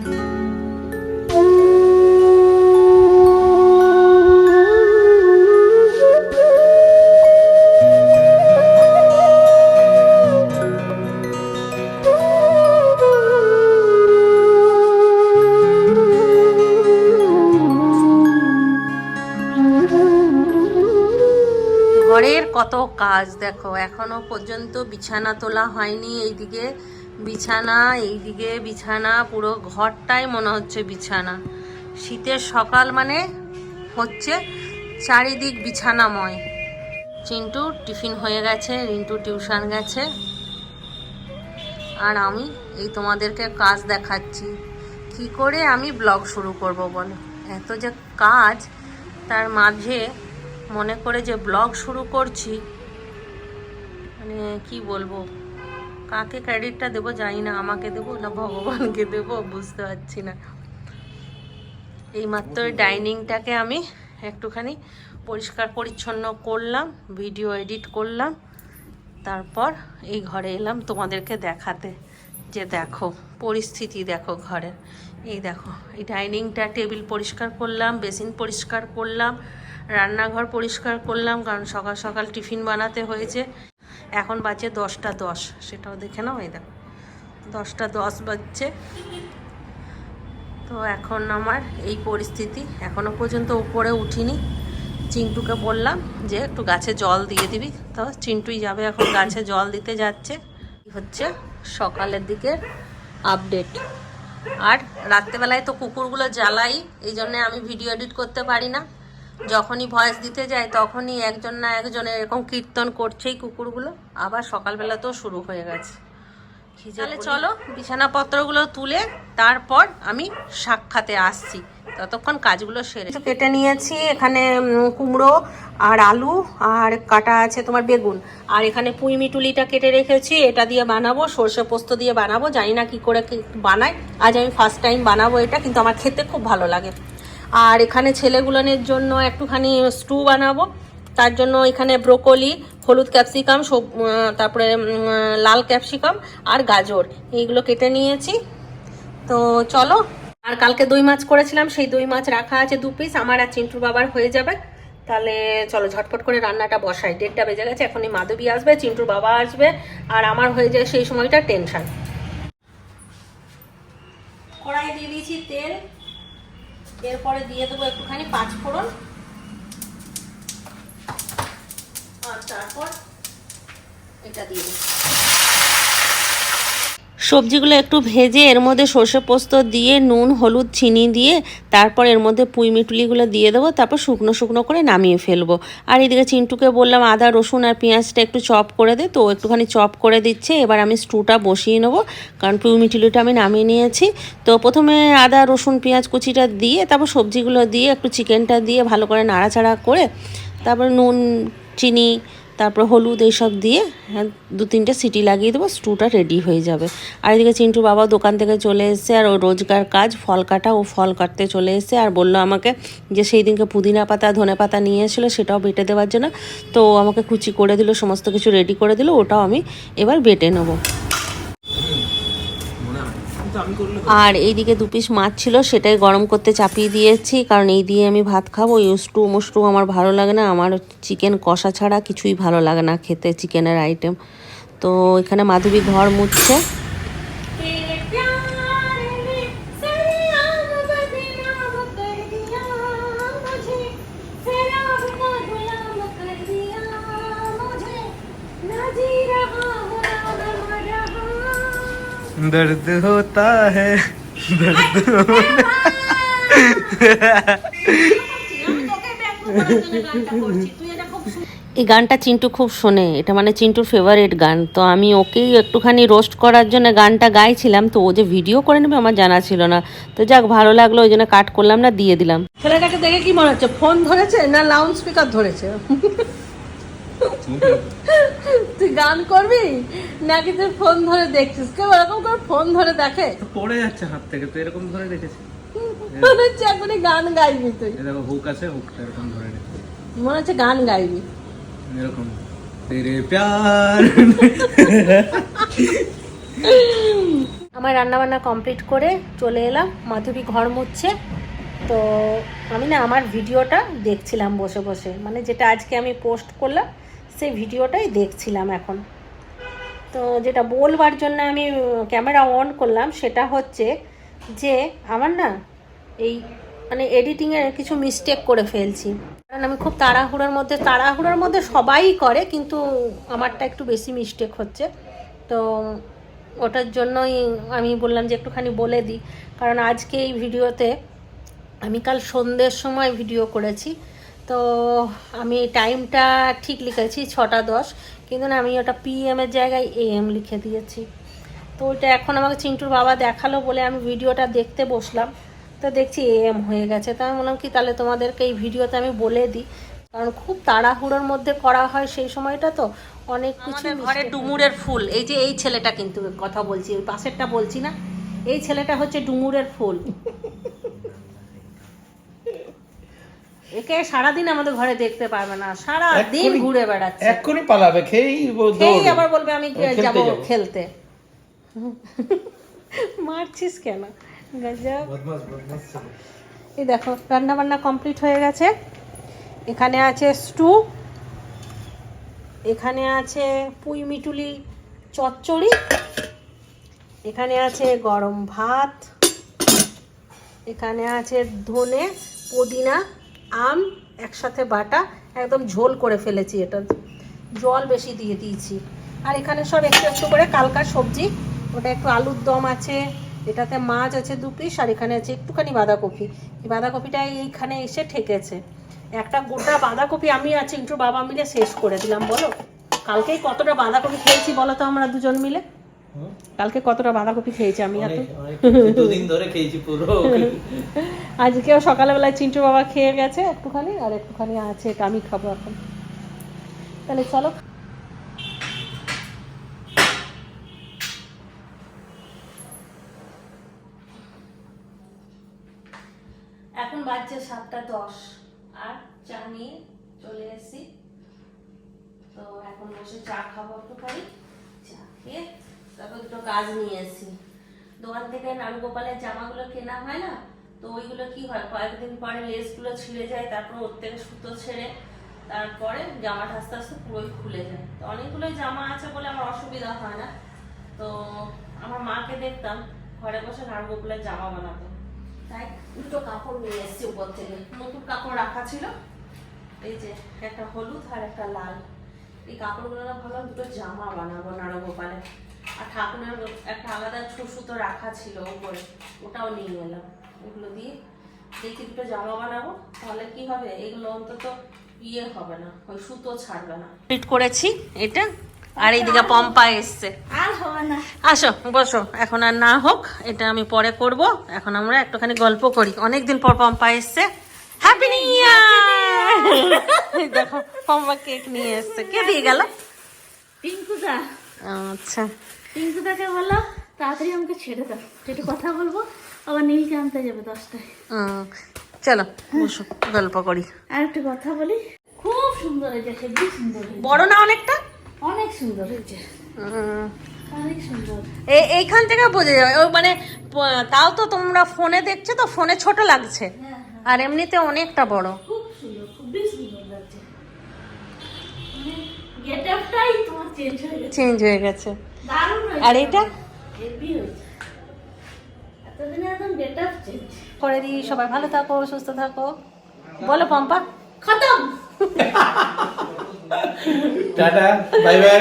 ঘরের কত কাজ দেখো, এখনো পর্যন্ত বিছানা তোলা হয়নি। এইদিকে বিছানা, এইদিকে বিছানা, পুরো ঘরটাই মনে হচ্ছে বিছানা। শীতের সকাল মানে হচ্ছে চারিদিক বিছানাময়। চিন্টু টিফিন হয়ে গেছে, রিন্টু টিউশন গেছে, আর আমি এই তোমাদেরকে কাজ দেখাচ্ছি। কি করে আমি ব্লগ শুরু করব বলো? এত যে কাজ, তার মাঝে মনে করে যে ব্লগ শুরু করছি, মানে কি বলবো, কাকে ক্রেডিটটা দেবো জানি না, আমাকে দেবো না ভগবানকে দেবো বুঝতে পারছি না। এইমাত্র ডাইনিংটাকে আমি একটুখানি পরিষ্কার পরিচ্ছন্ন করলাম, ভিডিও এডিট করলাম, তারপর এই ঘরে এলাম তোমাদেরকে দেখাতে যে দেখো পরিস্থিতি, দেখো ঘরের। এই দেখো এই ডাইনিংটা, টেবিল পরিষ্কার করলাম, বেসিন পরিষ্কার করলাম, রান্নাঘর পরিষ্কার করলাম, কারণ সকাল সকাল টিফিন বানাতে হয়েছে। এখন বাজে 10টা 10, সেটাও দেখে নাও। এই দেখো 10টা 10 বাজছে। তো এখন আমার এই পরিস্থিতি, এখনও পর্যন্ত উপরে উঠিনি। চিন্টুকে বললাম যে একটু গাছে জল দিয়ে দিবি, তো চিন্টুই যাবে এখন গাছে জল দিতে যাচ্ছে। হচ্ছে সকালের দিকের আপডেট। আর রাত্রেবেলায় তো কুকুরগুলো জ্বালাই, এই জন্যে আমি ভিডিও এডিট করতে পারি না। যখনই ভয়েস দিতে যাই তখনই একজন না একজন এরকম কীর্তন করছেই কুকুরগুলো। আবার সকালবেলা তো শুরু হয়ে গেছে। তাহলে চলো বিছানাপত্রগুলো তুলে তারপর আমি সাক্ষাতে আসছি, ততক্ষণ কাজগুলো সেরে। কেটে নিয়েছি, এখানে কুমড়ো আর আলু, আর কাটা আছে তোমার বেগুন, আর এখানে পুঁই মিটুলিটা কেটে রেখেছি। এটা দিয়ে বানাবো, সর্ষে পোস্ত দিয়ে বানাবো, জানি না কি করে বানাই। আজ আমি ফার্স্ট টাইম বানাবো এটা, কিন্তু আমার খেতে খুব ভালো লাগে। আর এখানে ছেলেগুলোনের জন্য একটুখানি স্টু বানাবো, তার জন্য এখানে ব্রোকলি, হলুদ ক্যাপসিকাম, তারপরে লাল ক্যাপসিকাম আর গাজর, এইগুলো কেটে নিয়েছি। তো চলো। আর কালকে দই মাছ করেছিলাম, সেই দই মাছ রাখা আছে 2 পিস, আমার আর চিন্টুর বাবার হয়ে যাবে। তাহলে চলো ঝটপট করে রান্নাটা বসাই। 1:30 বেজে গেছে, এখনই মাধবী আসবে, চিন্টুর বাবা আসবে, আর আমার হয়ে যায় সেই সময়টা টেনশন। কড়াই দিয়ে দিয়েছি তেল, এরপরে দিয়ে দেবো একটুখানি 5 ফোড়ন, আর তারপর এটা দিয়ে দেবো। সবজিগুলো একটু ভেজে এর মধ্যে সর্ষে পোস্ত দিয়ে, নুন হলুদ চিনি দিয়ে, তারপর এর মধ্যে পুঁই মিটুলিগুলো দিয়ে দেবো, তারপর শুকনো শুকনো করে নামিয়ে ফেলবো। আর এদিকে চিন্টুকে বললাম আদা রসুন আর পেঁয়াজটা একটু চপ করে দে, তো একটুখানি চপ করে দিচ্ছে। এবার আমি স্টুটা বসিয়ে নেবো, কারণ পুঁই মিটুলিটা আমি নামিয়ে নিয়েছি। তো প্রথমে আদা রসুন পেঁয়াজ কুচিটা দিয়ে, তারপর সবজিগুলো দিয়ে, একটু চিকেনটা দিয়ে ভালো করে নাড়াচাড়া করে, তারপর নুন চিনি, তারপর হলুদ এইসব দিয়ে 2-3টে সিটি লাগিয়ে দেবো, স্টুটা রেডি হয়ে যাবে। আর এদিকে চিন্টু বাবা দোকান থেকে চলে এসেছে, আর ও রোজকার কাজ ফল কাটা, ও ফল কাটতে চলে এসেছে। আর বললো আমাকে যে সেই দিনকে পুদিনা পাতা ধনে পাতা নিয়ে এসেছিলো, সেটাও বেটে দেওয়ার জন্য। তো আমাকে কুচি করে দিল, সমস্ত কিছু রেডি করে দিল, ওটাও আমি এবার বেটে নেবো। আর এইদিকে 2 পিস মাছ ছিল, সেটাই গরম করতে চাপিয়ে দিয়েছি, কারণ এই দিয়ে আমি ভাত খাবো। এই স্টু মুস্টু আমার ভালো লাগে না, আমার চিকেন কষা ছাড়া কিছুই ভালো লাগে না খেতে, চিকেনের আইটেম। তো এখানে মাধবী ঘর মুছছে। दर्द होता है दर्द এই গানটা চিন্টু খুব শোনে, এটা মানে চিন্টুর ফেভারিট গান। তো আমি ওকেই একটুখানি রোস্ট করার জন্য গানটা গাইছিলাম, তো ও যে ভিডিও করে নেবে আমার জানা ছিল না। তো যাক, ভালো লাগলো, ওই জন্য কাট করলাম না, দিয়ে দিলাম। ছেলেটাকে দেখে কি মনে হচ্ছে, ফোন ধরেছে না লাউড স্পিকার ধরেছে? তুই গান করবি নাকি তুই ফোন ধরে দেখছিস? কেউ এরকম করে ফোন ধরে দেখে? পড়ে যাচ্ছে হাত থেকে, তো এরকম ধরে রেখেছি, মনে হচ্ছে এখনই গান গাইবি তুই। দেখো হুক আছে, হুকটা এরকম ধরে রেখেছি, মনে হচ্ছে গান গাইবি এরকম তেরে প্যার। আমার রান্নাবান্না কমপ্লিট করে চলে এলাম, মাধবী ঘর মুছছে। তো আমি না আমার ভিডিওটা দেখছিলাম বসে বসে, মানে যেটা আজকে আমি পোস্ট করলাম সেই ভিডিওটাই দেখছিলাম এখন। তো যেটা বলবার জন্য আমি ক্যামেরা অন করলাম সেটা হচ্ছে যে আমার না এই মানে এডিটিংয়ে কিছু মিস্টেক করে ফেলছি। কারণ আমি খুব তাড়াহুড়োর মধ্যে সবাই করে, কিন্তু আমারটা একটু বেশি মিস্টেক হচ্ছে। তো ওটার জন্যই আমি বললাম যে একটুখানি বলে দিই। কারণ আজকে এই ভিডিওতে আমি কাল সন্ধ্যের সময় ভিডিও করেছি, তো আমি টাইমটা ঠিক লিখেছি 6টা 10, কিন্তু না আমি ওটা পিএমের জায়গায় AM লিখে দিয়েছি। তো ওইটা এখন আমাকে চিন্টুর বাবা দেখালো বলে আমি ভিডিওটা দেখতে বসলাম, তো দেখছি AM হয়ে গেছে। তো আমি বললাম কি তাহলে তোমাদেরকে এই ভিডিওতে আমি বলে দিই, কারণ খুব তাড়াহুড়োর মধ্যে করা হয় সেই সময়টা, তো অনেক কিছু। ঘরে ডুমুরের ফুল, এই যে এই ছেলেটা, কিন্তু কথা বলছি ওই পাশেরটা বলছি না, এই ছেলেটা হচ্ছে ডুমুরের ফুল। একে সারাদিন আমাদের ঘরে দেখতে পারবে না, সারা দিন ঘুরে বেড়াচ্ছে, এক্ষুনি পালাবে, খেয়েই আবার বলবে আমি যাব খেলতে। মারছিস কেন? গজব। এই দেখো রান্না বান্না কমপ্লিট হয়ে গেছে। এখানে আছে স্টু, এখানে আছে পুঁই মিটুলি চচ্চড়ি, এখানে আছে গরম ভাত, এখানে আছে ধনে পুদিনা আম একসাথে বাটা, একদম ঝোল করে ফেলেছি, এটা জল বেশি দিয়ে দিয়েছি। আর এখানে সব একটু একটু করে কালকার সবজি, ওটা একটু আলুর দম আছে, এটাতে মাছ আছে 2 পিস, আর এখানে আছে একটুখানি বাঁধাকপি। এই বাঁধাকপিটা এইখানে এসে ঠেকেছে, একটা গোটা বাঁধাকপি আমি আর চিন্টুর বাবা মিলে শেষ করে দিলাম। বলো কালকেই কতটা বাঁধাকপি খেয়েছি বলো তো আমরা দুজন মিলে? কালকে কতটা বাঁধাকপি খেয়েছি আমি আর দুদিন ধরে খেয়েছি পুরো। আজকেও সকালবেলায় চিন্টু বাবা খেয়ে গেছে একটুখানি, আর একটুখানি আছে, এটা আমি খাবো এখন। তাহলে চলো। এখন বাজছে 7টা 10, আর চা নিয়ে চলে এসেছি। তো এখন বসে চা খাবো একটুখানি, চা খেয়ে তারপর দুটো কাজ নিয়ে এসেছি। দোকান থেকে নাড়ুগোপালের জামাগুলো কেনা হয় না, তো ওইগুলো কি হয় কয়েকদিন পরে লেসগুলো ছিঁড়ে যায়, তারপর ওর থেকে সুতো ছেড়ে তারপরে জামাটা আস্তে আস্তে পুরোই খুলে যায়। তো অনেকগুলোই জামা আছে বলে আমার অসুবিধা হয় না। তো আমার মাকে দেখতাম ঘরে বসে নাড়ুগোপালের জামা বানাতো, তাই দুটো কাপড় নিয়ে এসেছি উপর থেকে। নতুন কাপড় রাখা ছিল, এই যে একটা হলুদ আর একটা লাল, এই কাপড়গুলো না ভালো দুটো জামা বানাবো নাড়ুগোপালের। আর ঠাকুরের একটা আলাদা সুতো রাখা ছিল উপরে, ওটাও নিয়ে এলাম। ওগুলো দিয়ে দেখি দুটো জামা বানাবো, তাহলে কি হবে এগুলো অন্তত ইয়ে হবে না, ওই সুতো ছাড়বে না। ফিট করেছি এটা, আর এইদিকে পম্পা এসছে। আর হবে না, আসো বসো, এখন আর না হোক, এটা আমি পরে করব। এখন আমরা একটুখানি গল্প করি, অনেকদিন পর পম্পা এসছে। Happy new year! দেখো পম্পা কেক নিয়ে এসছে, কে দিয়ে গেল? টিঙ্কুদা। আচ্ছা টিঙ্কুদাকে বলো তাড়াতাড়ি আমাকে ছেড়ে দাও, একটু কথা বলবো, আবার নীলকে আনতে যাবে 10টায়। চলো বসো গল্প করি। আর একটা কথা বলি, খুব সুন্দর হয়েছে, হেবি সুন্দর হয়েছে। বড় না অনেকটা? অনেক সুন্দর হয়েছে, অনেক সুন্দর। এইখান থেকে বোঝা যাবে, ও মানে তাও তো তোমরা ফোনে দেখছো তো ফোনে ছোট লাগছে, আর এমনিতে অনেকটা বড়। খুব সুন্দর, খুবই সুন্দর লাগছে। গেটআপটাই তোমার চেঞ্জ হয়ে গেছে। দারুণ হয়েছে। আর এটা হেবি হয়েছে, এতদিনে একদম গেটআপ চেঞ্জ করে দিই। সবাই ভালো থাকো, সুস্থ থাকো। বলো পম্পা। খতম। Tata, bye bye.